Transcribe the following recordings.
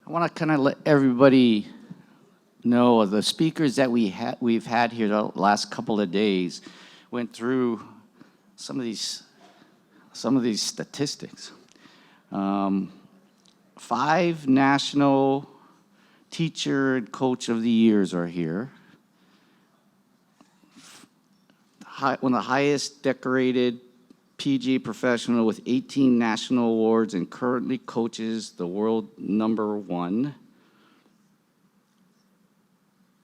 I want to kind of let everybody know the speakers that we've had here the last couple of days went through some of these statistics. 5 national teacher and coach of the years are here. One of the highest decorated PGA professional with 18 national awards and currently coaches the world #1.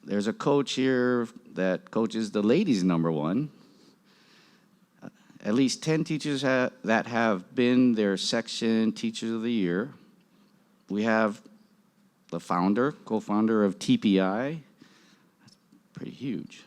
There's a coach here that coaches the ladies #1. At least 10 teachers that have been their section teachers of the year. We have the co-founder of TPI. That's pretty huge.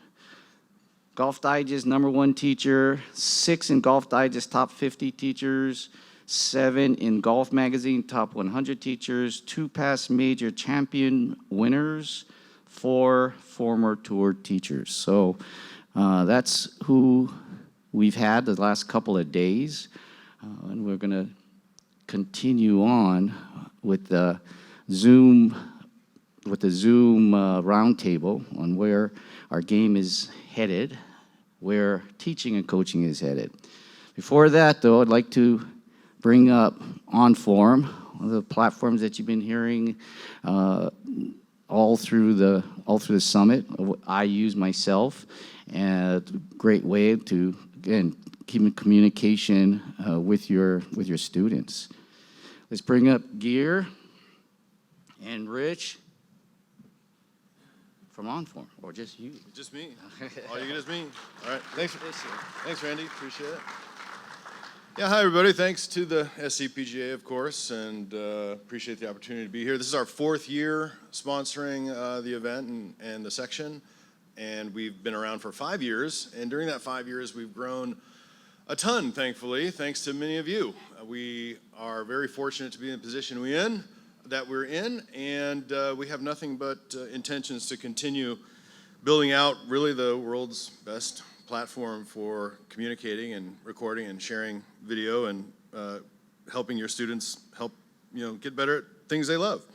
Golf Digest #1 teacher, 6 in Golf Digest top 50 teachers, 7 in Golf Magazine top 100 teachers, 2 past major champion winners, 4 former tour teachers. So that's who we've had the last couple of days. And we're going to continue on with the Zoom roundtable on where our game is headed, where teaching and coaching is headed. Before that, though, I'd like to bring up OnForm, one of the platforms that you've been hearing all through the summit. I use myself, and a great way to, again, keep in communication with your students. Let's bring up Gear and Rich from OnForm, or just you? Just me. All you get is me. All right. Thanks, Randy. Appreciate it. Yeah, hi, everybody. Thanks to the SCPGA, of course, and appreciate the opportunity to be here. This is our 4th year sponsoring the event and the section, and we've been around for 5 years, and during that 5 years, we've grown a ton, thankfully, thanks to many of you. We are very fortunate to be in the position we're in, and we have nothing but intentions to continue building out really the world's best platform for communicating and recording and sharing video and helping your students get better at things they love.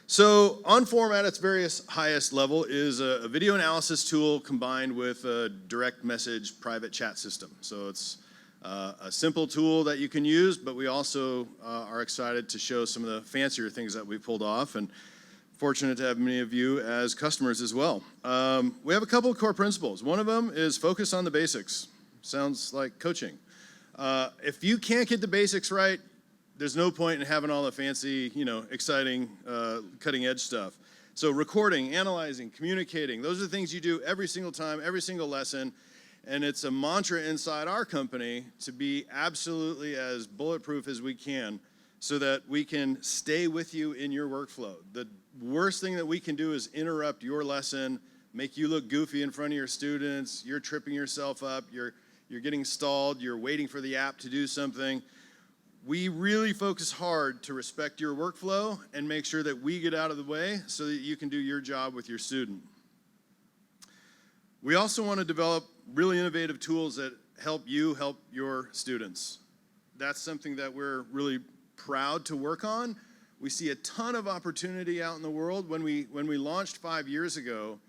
So OnForm at its highest level is a video analysis tool combined with a direct message private chat system. So it's a simple tool that you can use, but we also are excited to show some of the fancier things that we pulled off, and fortunate to have many of you as customers as well. We have a couple of core principles. One of them is focus on the basics. Sounds like coaching. If you can't get the basics right, there's no point in having all the fancy, exciting, cutting edge stuff. So recording, analyzing, communicating, those are the things you do every single time, every single lesson. And it's a mantra inside our company to be absolutely as bulletproof as we can so that we can stay with you in your workflow. The worst thing that we can do is interrupt your lesson, make you look goofy in front of your students, you're tripping yourself up, you're getting stalled, you're waiting for the app to do something. We really focus hard to respect your workflow and make sure that we get out of the way so that you can do your job with your student. We also want to develop really innovative tools that help you help your students. That's something that we're really proud to work on. We see a ton of opportunity out in the world. When we launched 5 years ago,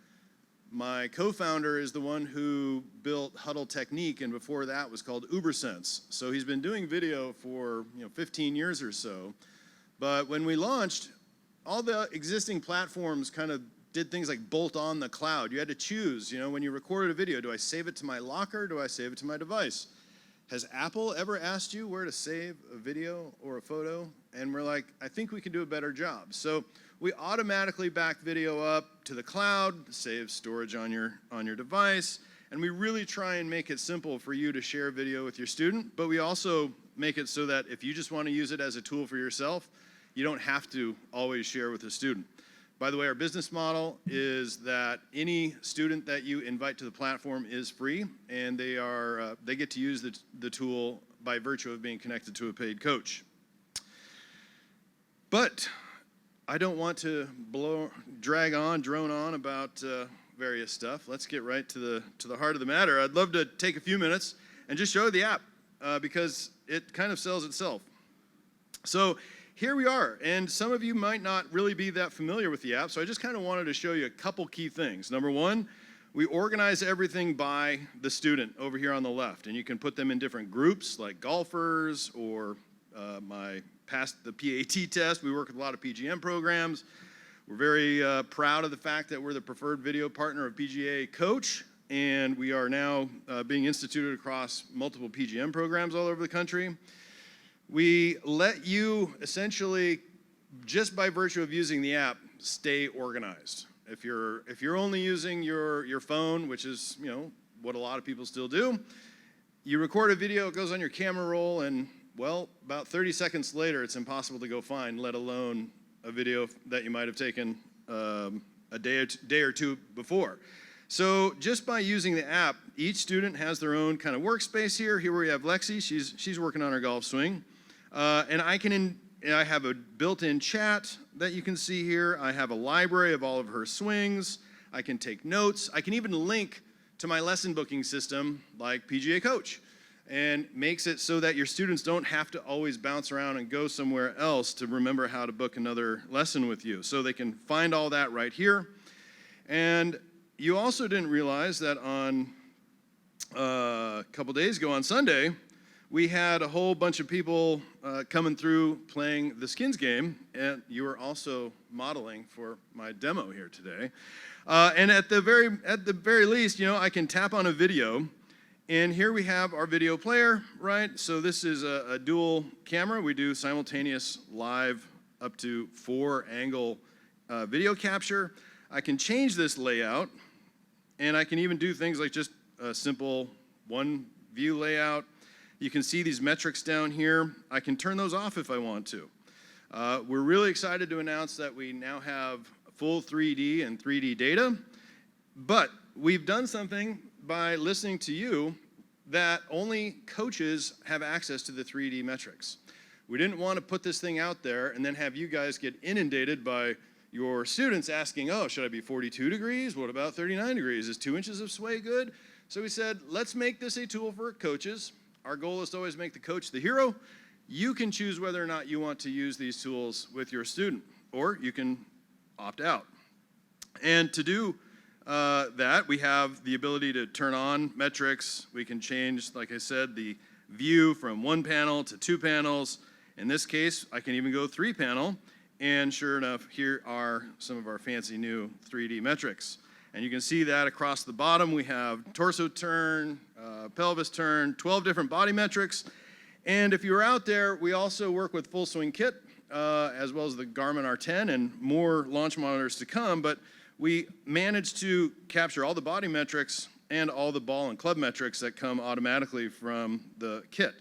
my co-founder is the one who built Huddle Technique, and before that was called UberSense. So he's been doing video for 15 years or so. But when we launched, all the existing platforms kind of did things like bolt on the cloud. You had to choose, when you recorded a video, do I save it to my locker, do I save it to my device? Has Apple ever asked you where to save a video or a photo? And we're like, I think we can do a better job. So we automatically back video up to the cloud, save storage on your device, and we really try and make it simple for you to share video with your student, but we also make it so that if you just want to use it as a tool for yourself, you don't have to always share with a student. By the way, our business model is that any student that you invite to the platform is free, and they get to use the tool by virtue of being connected to a paid coach. But I don't want to drone on about various stuff. Let's get right to the heart of the matter. I'd love to take a few minutes and just show the app because it kind of sells itself. So here we are, and some of you might not really be that familiar with the app, so I just kind of wanted to show you a couple key things. Number one, we organize everything by the student over here on the left, and you can put them in different groups like golfers or passed the PAT test. We work with a lot of PGM programs. We're very proud of the fact that we're the preferred video partner of PGA Coach, and we are now being instituted across multiple PGM programs all over the country. We let you essentially, just by virtue of using the app, stay organized. If you're only using your phone, which is what a lot of people still do, you record a video, it goes on your camera roll, and well, about 30 seconds later, it's impossible to go find, let alone a video that you might have taken a day or two before. So just by using the app, each student has their own kind of workspace here. Here we have Lexi, she's working on her golf swing, and I have a built-in chat that you can see here. I have a library of all of her swings. I can take notes. I can even link to my lesson booking system like PGA Coach, and makes it so that your students don't have to always bounce around and go somewhere else to remember how to book another lesson with you. So they can find all that right here. And you also didn't realize that on a couple days ago on Sunday, we had a whole bunch of people coming through playing the skins game, and you were also modeling for my demo here today. And at the very least, I can tap on a video, and here we have our video player, right? So this is a dual camera. We do simultaneous live up to 4-angle video capture. I can change this layout, and I can even do things like just a simple one-view layout. You can see these metrics down here. I can turn those off if I want to. We're really excited to announce that we now have full 3D and 3D data, but we've done something by listening to you that only coaches have access to the 3D metrics. We didn't want to put this thing out there and then have you guys get inundated by your students asking, oh, should I be 42 degrees? What about 39 degrees? Is 2 inches of sway good? So we said, let's make this a tool for coaches. Our goal is to always make the coach the hero. You can choose whether or not you want to use these tools with your student, or you can opt out. And to do that, we have the ability to turn on metrics. We can change, like I said, the view from 1 panel to 2 panels. In this case, I can even go 3-panel. And sure enough, here are some of our fancy new 3D metrics. And you can see that across the bottom, we have torso turn, pelvis turn, 12 different body metrics. And if you're out there, we also work with Full Swing Kit, as well as the Garmin R10 and more launch monitors to come. But we managed to capture all the body metrics and all the ball and club metrics that come automatically from the kit.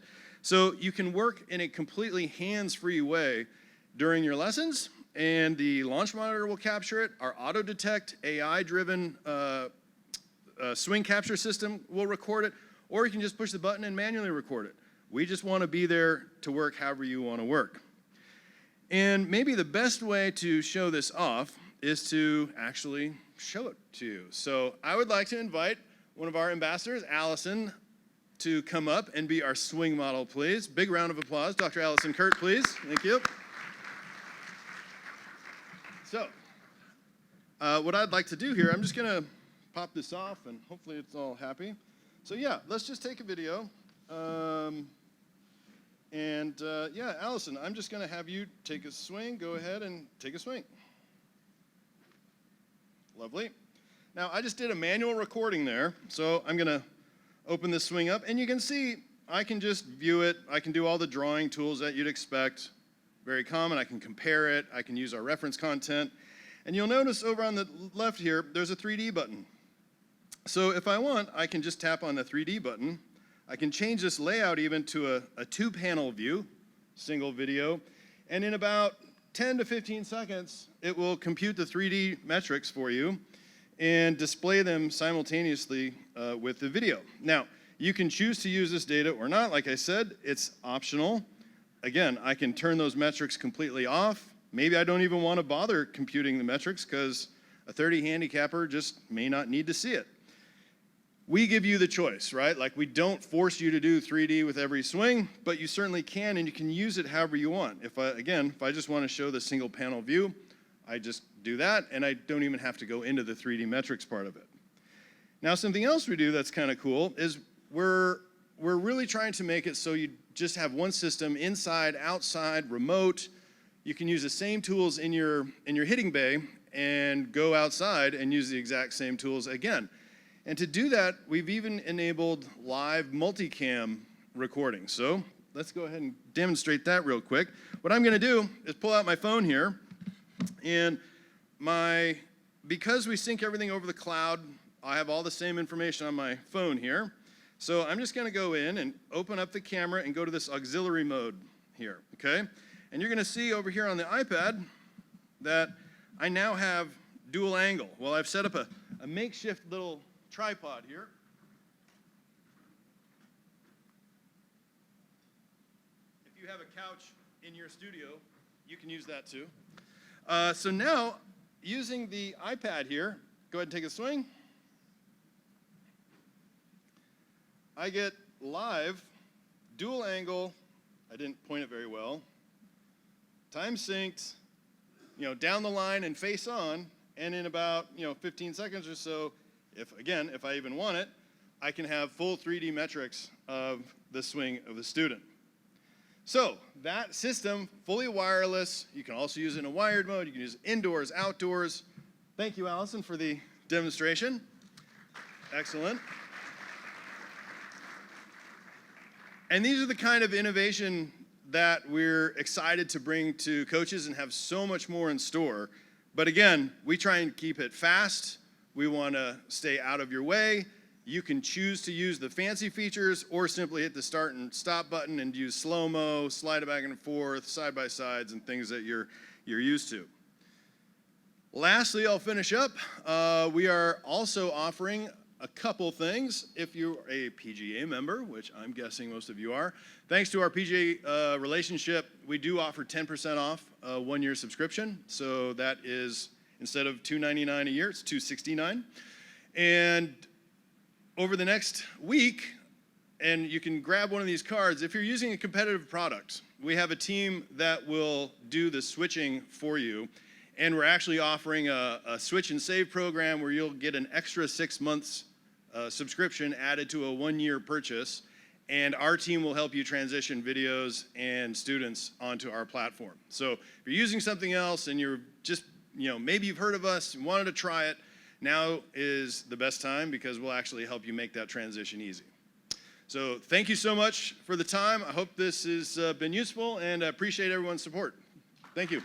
So you can work in a completely hands-free way during your lessons, and the launch monitor will capture it. Our auto-detect AI-driven swing capture system will record it, or you can just push the button and manually record it. We just want to be there to work however you want to work. And maybe the best way to show this off is to actually show it to you. So I would like to invite one of our ambassadors, Allison, to come up and be our swing model, please. Big round of applause. Dr. Allison Kurt, please. Thank you. So, what I'd like to do here, I'm just going to pop this off, and hopefully it's all happy. So yeah, let's just take a video. Yeah, Allison, I'm just going to have you take a swing. Go ahead and take a swing. Lovely. Now, I just did a manual recording there, so I'm going to open this swing up, and you can see I can just view it. I can do all the drawing tools that you'd expect. Very common. I can compare it. I can use our reference content. And you'll notice over on the left here, there's a 3D button. So if I want, I can just tap on the 3D button. I can change this layout even to a 2-panel view, single video. And in about 10 to 15 seconds, it will compute the 3D metrics for you and display them simultaneously with the video. Now, you can choose to use this data or not. Like I said, it's optional. Again, I can turn those metrics completely off. Maybe I don't even want to bother computing the metrics because a 30 handicapper just may not need to see it. we give you the choice, right? Like, we don't force you to do 3D with every swing, but you certainly can, and you can use it however you want. If I just want to show the single panel view, I just do that, and I don't even have to go into the 3D metrics part of it. Now, something else we do that's kind of cool is we're really trying to make it so you just have one system, inside, outside, remote. You can use the same tools in your hitting bay and go outside and use the exact same tools again. And to do that, we've even enabled live multicam recording. So let's go ahead and demonstrate that real quick. What I'm gonna do is pull out my phone here, and because we sync everything over the cloud, I have all the same information on my phone here. So I'm just gonna go in and open up the camera and go to this auxiliary mode here, okay? And you're gonna see over here on the iPad that I now have dual angle. Well, I've set up a makeshift little tripod here. If you have a couch in your studio, you can use that too. So now, using the iPad here, go ahead and take a swing. I get live, dual angle. I didn't point it very well. Time synced, down the line and face on, and in about 15 seconds or so, if I even want it, I can have full 3D metrics of the swing of the student. So that system, fully wireless. You can also use it in a wired mode. You can use it indoors, outdoors. Thank you, Allison, for the demonstration. Excellent. And these are the kind of innovation that we're excited to bring to coaches and have so much more in store. But again, we try and keep it fast. We want to stay out of your way. You can choose to use the fancy features or simply hit the start and stop button and use slow-mo, slide it back and forth, side-by-sides, and things that you're used to. Lastly, I'll finish up. We are also offering a couple things. If you're a PGA member, which I'm guessing most of you are, thanks to our PGA relationship, we do offer 10% off a one-year subscription. So that is, instead of $299 a year, it's $269. And over the next week, and you can grab one of these cards, if you're using a competitive product, we have a team that will do the switching for you. And we're actually offering a switch and save program where you'll get an extra 6 months subscription added to a one-year purchase. And our team will help you transition videos and students onto our platform. So if you're using something else and you're just, maybe you've heard of us and wanted to try it, now is the best time because we'll actually help you make that transition easy. So thank you so much for the time. I hope this has been useful, and I appreciate everyone's support. Thank you.